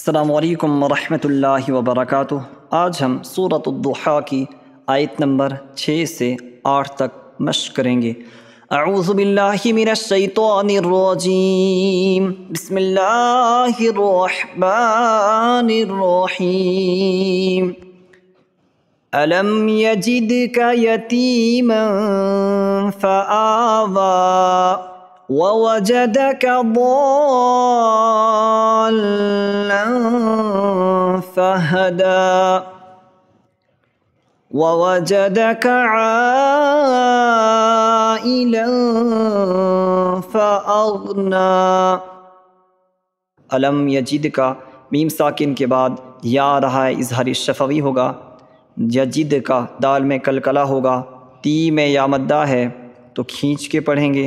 السلام علیکم ورحمۃ اللہ وبرکاتہ۔ آج ہم سورۃ الضحیٰ کی آیت نمبر 6 سے 8 تک مشق کریں گے۔ اعوذ باللہ من الشیطان الرجیم، بسم اللہ الرحمن الرحیم۔ الم یجدک یتیما فآوی ووجدك ضالا فهدى ووجدك عائلا فأغنى۔ علم یجد کا میم ساکن کے بعد یا رہا ہے اظہار شفوی ہوگا، یجد کا دال میں کلکلہ ہوگا، تی میں یا مدہ ہے تو کھینچ کے پڑھیں گے۔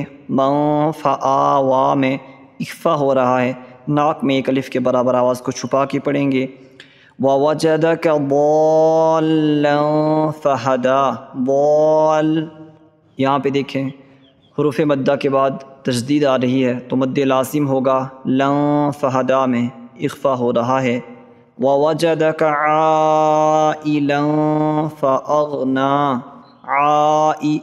فآوا میں اخفا ہو رہا ہے، ناک میں ایک الف کے برابر آواز کو چھپا کے پڑھیں گے۔ وَوَجَدَكَ ضَالًّا فَهَدَى، ضال یہاں پہ دیکھیں حروف مدہ کے بعد تشدید آ رہی ہے تو مد لازم ہوگا، لن فہدا میں اخفا ہو رہا ہے۔ وَوَجَدَكَ عَائِلًا فَأَغْنَى، عائی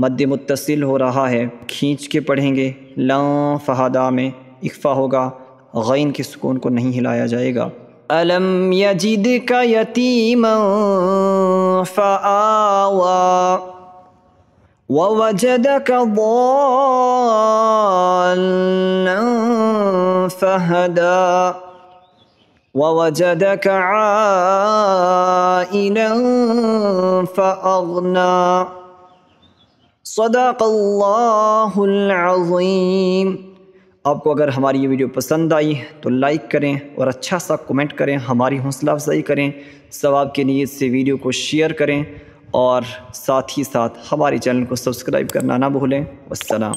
مد متصل ہو رہا ہے، کھینچ کے پڑھیں گے۔ لن فہدا میں اخفا ہوگا، غین کے سکون کو نہیں ہلایا جائے گا۔ الم یجدک یتیما فآوی ووجدک ضالا فہدی ووجدک عائلا فأغنى۔ صدق اللہ العظیم۔ آپ کو اگر ہماری یہ ویڈیو پسند آئی تو لائک کریں اور اچھا سا کمنٹ کریں، ہماری حوصلہ افزائی کریں، ثواب کی نیت سے ویڈیو کو شیئر کریں اور ساتھ ہی ساتھ ہمارے چینل کو سبسکرائب کرنا نہ بھولیں۔ والسلام۔